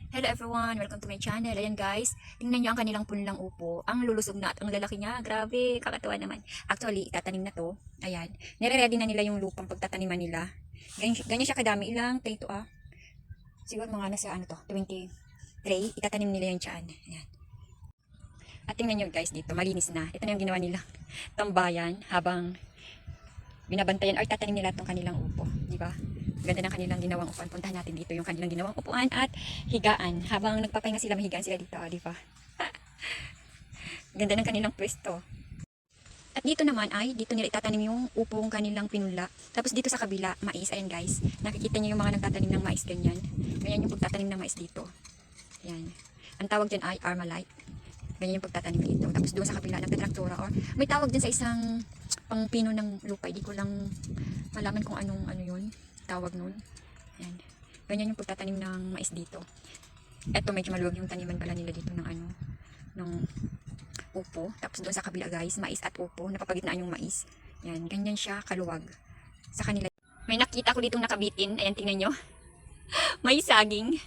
Hello everyone! Welcome to my channel. Ayan guys, tingnan nyo ang kanilang punlang upo. Ang lulusog na at ang lalaki niya. Grabe, kakatuwa naman. Actually, itatanim na to. Ayan. Nire-ready na nila yung lupang pagtataniman nila. Ganyan siya kadami. Ilang tray to Siguro mga nasa 20 tray. Itatanim nila yung tiyan. Ayan. At tingnan nyo guys dito, malinis na. Ito na yung ginawa nila. Tambayan habang binabantayan or tatanim nila itong kanilang upo. Diba? Ganda ng kanilang ginawang upuan. Puntahan natin dito yung kanilang ginawang upuan at higaan. Habang nagpapahinga sila, mahigaan sila dito. Di ba? Ganda ng kanilang pwesto. At dito naman ay, dito nila itatanim yung upong kanilang pinula. Tapos dito sa kabila, mais. Ayan guys. Nakikita niyo yung mga nagtatanim ng mais ganyan. Ganyan yung pagtatanim ng mais dito. Ayan. Ang tawag dyan ay Armalite. Ganyan yung pagtatanim dito. Tapos doon sa kabila, nagtatraktura. Or may tawag dyan sa isang pangpino ng lupa. Hindi ko lang malaman kung ano yun. Tawag nun. Ayan. Ganyan yung pagtatanim ng mais dito. Eto medyo maluwag yung taniman pala nila dito ng ng upo. Tapos doon sa kabila guys, mais at upo. Napapagitnaan yung mais. Ayan. Ganyan siya kaluwag sa kanila. May nakita ko ditong nakabitin. Ayan, tingnan nyo. May saging.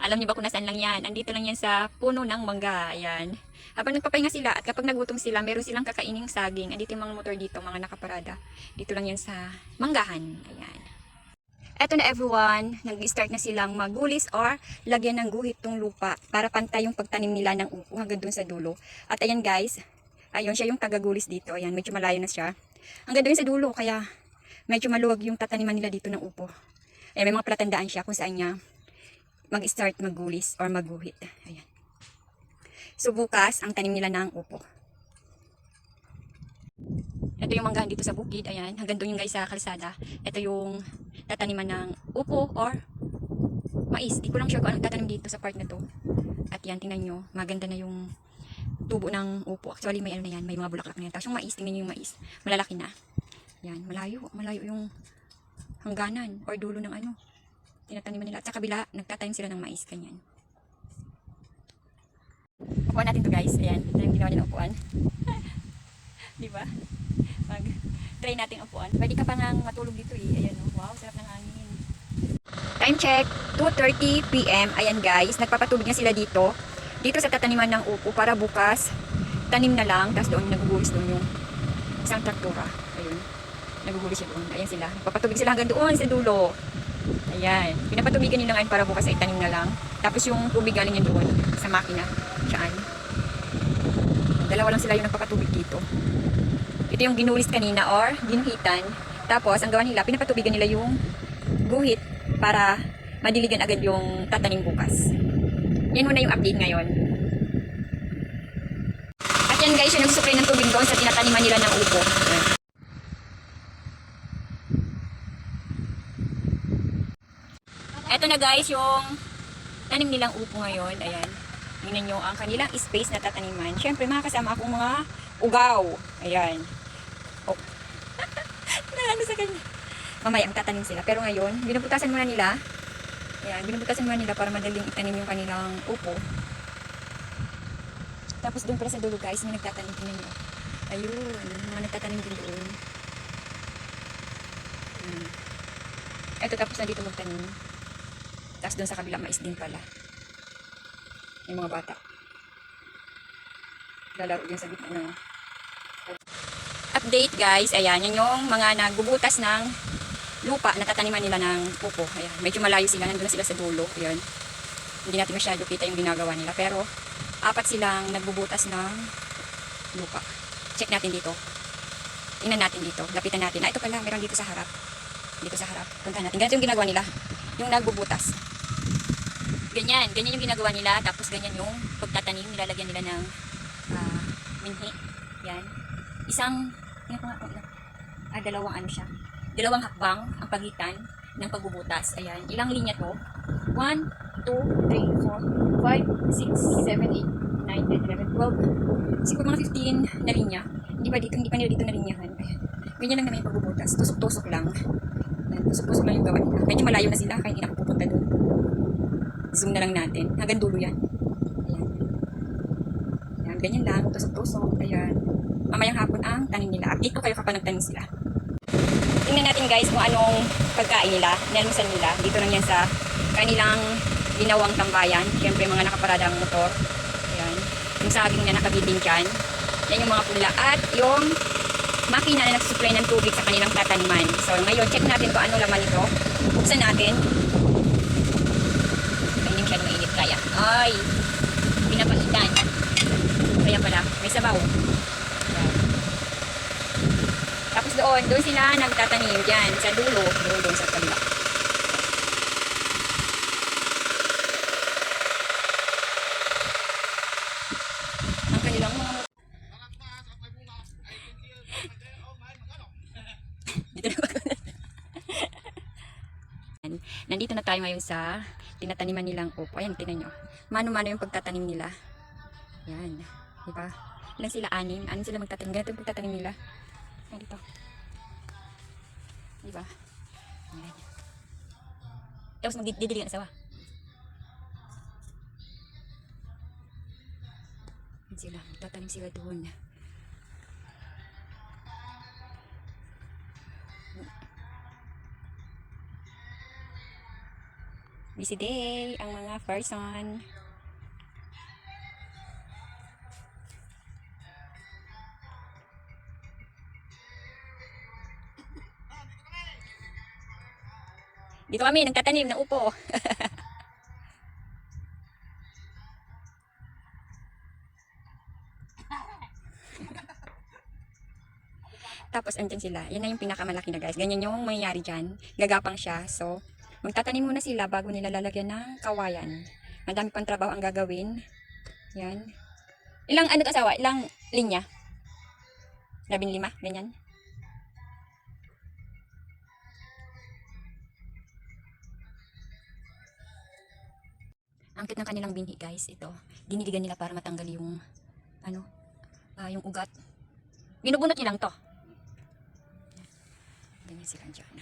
Alam niyo ba kung nasaan lang yan? Andito lang yan sa puno ng mangga. Ayan. Habang nagpapahinga sila at kapag nagutom sila, meron silang kakaining saging. Andito yung mga motor dito, mga nakaparada. Dito lang yan sa manggahan. Ayan. Eto na everyone, nag-start na silang magulis or lagyan ng guhit tong lupa para pantay yung pagtanim nila ng upo hanggang dun sa dulo. At ayan guys, ayun siya yung tagagulis dito. Ayan, medyo malayo na siya. Hanggang dun sa dulo, kaya medyo maluwag yung tataniman nila dito ng upo. Ayan, may mga palatandaan siya kung saan niya mag-start maggulis or magguhit. Ayan. So bukas, ang tanim nila ng upo. Ito yung manggahan dito sa bukid. Ayan, hanggang doon yung guys sa kalsada. Ito yung tataniman ng upo or mais. Di ko lang sure kung anong tatanim dito sa part na to. At yan, tingnan nyo. Maganda na yung tubo ng upo. Actually, may na yan. May mga bulaklak na yan. Tapos yung mais, tingnan nyo yung mais. Malalaki na. Yan, malayo. Malayo yung hangganan or dulo ng tinataniman nila. At sa kabila, nagtatanim sila ng mais. Kanyan. Upuan natin to guys. Ayan, ito yung ginawa nila upuan. Diba? Mag-try nating upuan. Pwede ka pa nang matulog dito eh. Ayan oh. Wow, sarap ng hangin. Time check, 2:30 PM. Ayan guys, nagpapatubig na sila dito. Dito sa tataniman ng upo para bukas tanim na lang. Tapos doon nagugulis doon yung isang traktura. Ayun. Nagugulis siya doon. Ayan sila. Nagpapatubig sila hanggang doon sa dulo. Ayan. Pinapatubigan nila ngayon para bukas ay tanim na lang. Tapos yung tubig galing niya doon sa makina. Saan? Dalawa lang sila yung nagpapatubig dito. Ito yung ginulis kanina or ginuhitan. Tapos, ang gawa nila, pinapatubigan nila yung guhit para madiligan agad yung tatanim bukas. Yan muna yung update ngayon. At yan guys, yung nagsusupply ng tubig doon sa tinataniman nila ng upo. Ito na guys, yung tanim nilang upo ngayon. Ayan. Tingnan nyo ang kanilang space na tataniman. Siyempre, makakasama akong mga ugaw. Ayan. Oh. Naano sa kanya. Mamaya, ang tatanim sila. Pero ngayon, binubutasan muna nila. Ayan, binubutasan muna nila para madaling itanim yung kanilang upo. Tapos doon pala sa dulo guys, may nagtatanim din nyo. Ayun, mga nagtatanim din doon. Ito tapos na dito magtanim. Tapos doon sa kabila, mais din pala. Yung mga bata. Lalaro din sa gitna ng update guys. Ayan, yan yung mga nagbubutas ng lupa na tataniman nila ng upo. Ayan, medyo malayo sila. Nandun na sila sa dulo. Ayan. Hindi natin masyado kita yung ginagawa nila. Pero, 4 silang nagbubutas ng lupa. Check natin dito. Tingnan natin dito. Lapitan natin. Ito pala, meron dito sa harap. Dito sa harap. Puntahan natin. Ganito yung ginagawa nila. Yung nagbubutas. Ganyan yung ginagawa nila. Tapos ganyan yung pagtatanim. Nilalagyan nila ng minhi. Yan. Dalawang siya. Dalawang hakbang ang pagitan ng pagbubutas. Ayan. Ilang linya to? 1, 2, 3, 4, 5, 6, 7, 8, 9, 10, 11, 12. Siguro mga 15 na linya. Hindi pa nila dito na linyahan. Ayan. Ganyan lang naman yung pagbubutas. Tusok-tusok lang. Ayan. Tusok-tusok lang yung gawa nila. Medyo malayo na sila kaya hindi na ako pupunta doon. Zoom na lang natin. Hanggang dulo yan. Ayan. Ayan. Ganyan lang. Tusok-tusok. Ayan. Mamayang hapon ang tanim nila. Update ko kayo kapag nagtanim sila. Tingnan natin guys kung anong pagkain nila, inalmusan nila. Dito lang yan sa kanilang ginawang tambayan. Siyempre mga nakaparada ang motor. Ayan. Yung saging na nakabitin dyan. Yan yung mga pula. At yung makina na nagsusupply ng tubig sa kanilang tataniman. So ngayon, check natin kung ano laman ito. Buksan natin. Ay, hindi masyadong mainit kaya. Ay, pinapakitan. Kaya pala, may sabaw. Ayan. Tapos doon sila nagtatanim dyan sa dulo, doon sa kabila. Ang kanilang mga dito na nandito na tayo ngayon sa tinataniman nilang upo. Ayan, tinan nyo. Mano-mano yung pagtatanim nila. Yan. Diba? Ilan sila? Anim sila magtatanim. Ganito yung pagtatanim nila. Ayan dito. Diba? Ayan. Tapos magdidili ang asawa. Ayan sila. Magtatanim sila doon. Busy day ang mga person. Dito kami nagtatanim ng upo. Tapos andyan sila. Yan na yung pinakamalaki na guys. Ganyan yung mangyayari dyan. Gagapang siya. So, magtatanim muna sila bago nila lalagyan ng kawayan. Madami pang trabaho ang gagawin. Yan. Ilang ano to asawa? Ilang linya? 15? Ganyan. Ang cute ng kanilang binhi guys. Ito. Diniligan nila para matanggal yung yung ugat. Binubunot nilang to. Ganyan sila dyan.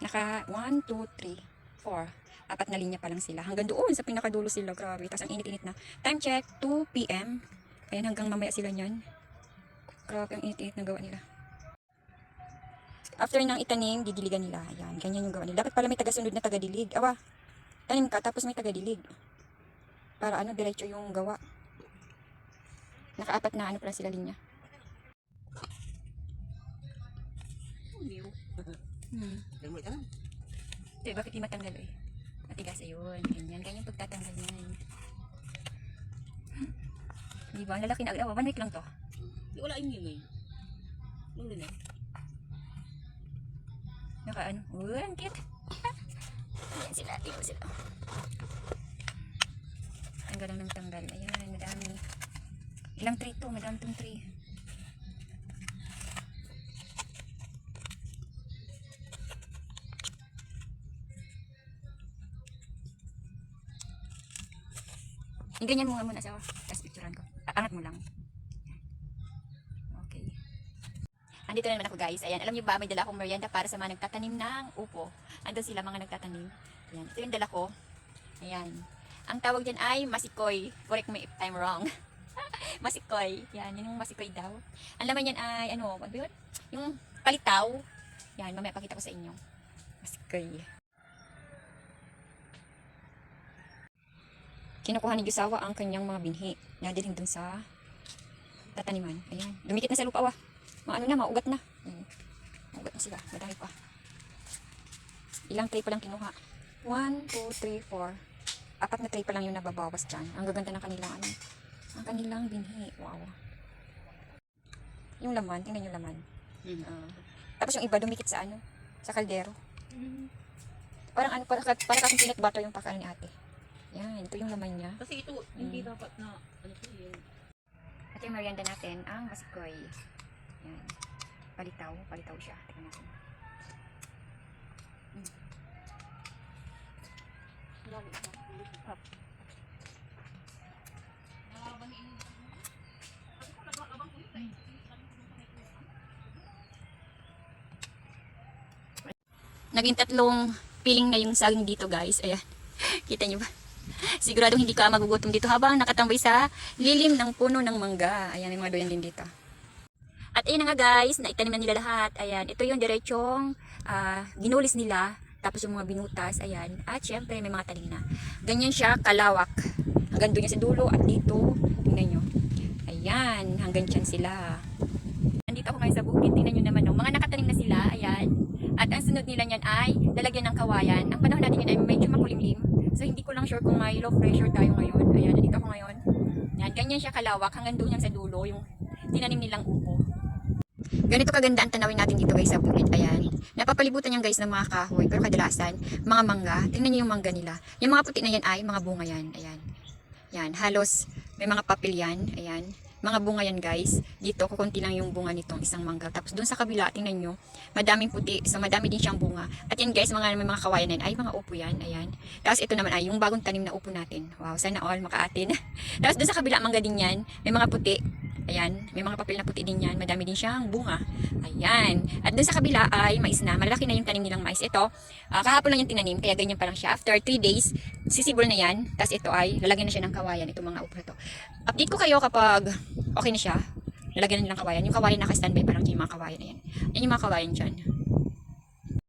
Naka 1, 2, 3, 4. 4 na linya pa lang sila. Hanggang doon sa pinakadulo sila. Grabe. Tapos ang init-init na. Time check, 2 p.m. Ayan, hanggang mamaya sila nyan. Grabe, ang init-init na gawa nila. After nang itanim, didiligan nila. Ayan, ganyan yung gawa nila. Dapat pala may tagasunod na tagadilig. Awa, tanim ka, tapos may tagadilig. Para diretso yung gawa. Naka-4 na pala sila linya. Bakit di matanggal eh? Matigas ayun. Ganyan pagtatanggal yan. Di ba? Ang lalaki na agad. 1 week lang to. Di wala yung yun eh. Nung din eh. Ang cute. Ayan sila. Tingnan sila. Tanggal lang ng tanggal. Ayan, madami. Ilang tray to? Madami tong tray. Ganyan mo nga muna asawa. Tapos picturean ko. Angat mo lang. Okay. Andito na naman ako guys. Ayan. Alam niyo ba, may dala akong merienda para sa mga nagtatanim ng upo. Andun sila mga nagtatanim. Ayan. Ito yung dala ko. Ayan. Ang tawag dyan ay masikoy. Correct me if I'm wrong. Masikoy. Yan. Yan yung masikoy daw. Ang laman yan ay ano ba yun? Yung palitaw. Yan. Mamaya pakita ko sa inyo. Masikoy. Kinukuha ni Gisawa ang kanyang mga binhi. Nadiling dun sa tataniman. Ayan. Dumikit na sa lupa. Maugat na. Maugat na sila. Madami pa. Ilang tray pa lang kinuha. 1, 2, 3, 4. 4 na tray pa lang yung nababawas dyan. Ang gaganda ng kanilang ang kanilang binhi. Wow. Yung laman. Tingnan yung laman. Tapos yung iba dumikit sa sa kaldero. Parang para kasing peanut butter yung pakain ni ate. Yan, ito yung laman niya. Kasi ito, hindi dapat na, po yun. At yung merienda natin, ang masikoy. Yan. Palitaw siya. Tingnan natin. Naging 3 piling na yung saging dito guys. Ayan. Kita nyo ba? Siguradong hindi ka magugutom dito habang nakatambay sa lilim ng puno ng mangga. Ayan, may mga doyan din dito. At At ayun na nga guys, naitanim na nila lahat. Ayan, ito yung diretsong ginulis nila. Tapos yung mga binutas, ayan. At syempre, may mga tanim na. Ganyan siya, kalawak. Hanggang doon niya sa dulo at dito. Tingnan nyo. Ayan, hanggang dyan sila. Nandito ako ngayon sa bukid. Tingnan nyo naman, no? Mga nakatanim na sila. Ayan. At ang sunod nila niyan ay lalagyan ng kawayan. Ang panahon natin yun ay medyo makulimlim. So, hindi ko lang sure kung may low pressure tayo ngayon. Ayan, nandito ako ngayon. Ayan, ganyan siya kalawak. Hanggang doon yan sa dulo, yung tinanim nilang upo. Ganito kaganda ang tanawin natin dito guys sa bukid. Ayan. Napapalibutan yan guys ng mga kahoy. Pero kadalasan, mga mangga. Tingnan niyo yung mangga nila. Yung mga puti na yan ay mga bunga yan. Ayan. Yan. Halos may mga papel yan. Ayan. Mga bunga yan guys. Dito, kukunti lang yung bunga nitong isang mangga. Tapos doon sa kabila, tingnan nyo. Madaming puti. So madami din siyang bunga. At yan guys, may mga kawayan yan. Ay, mga upo yan. Ayan. Tapos ito naman ay yung bagong tanim na upo natin. Wow, sana all makaatin. Tapos doon sa kabila, mangga din yan. May mga puti. Ayan, may mga papel na puti din yan. Madami din siyang bunga. Ayan. At dun sa kabila ay mais na. Malaki na yung tanim nilang mais. Ito, kahapon lang yung tinanim, kaya ganyan pa lang siya. After 3 days, sisibol na yan. Tapos ito ay, lalagyan na siya ng kawayan. Itong mga upra to. Update ko kayo kapag okay na siya. Lalagyan na nilang kawayan. Yung kawayan naka-standby, parang yung mga kawayan na yan. Yan yung mga kawayan dyan.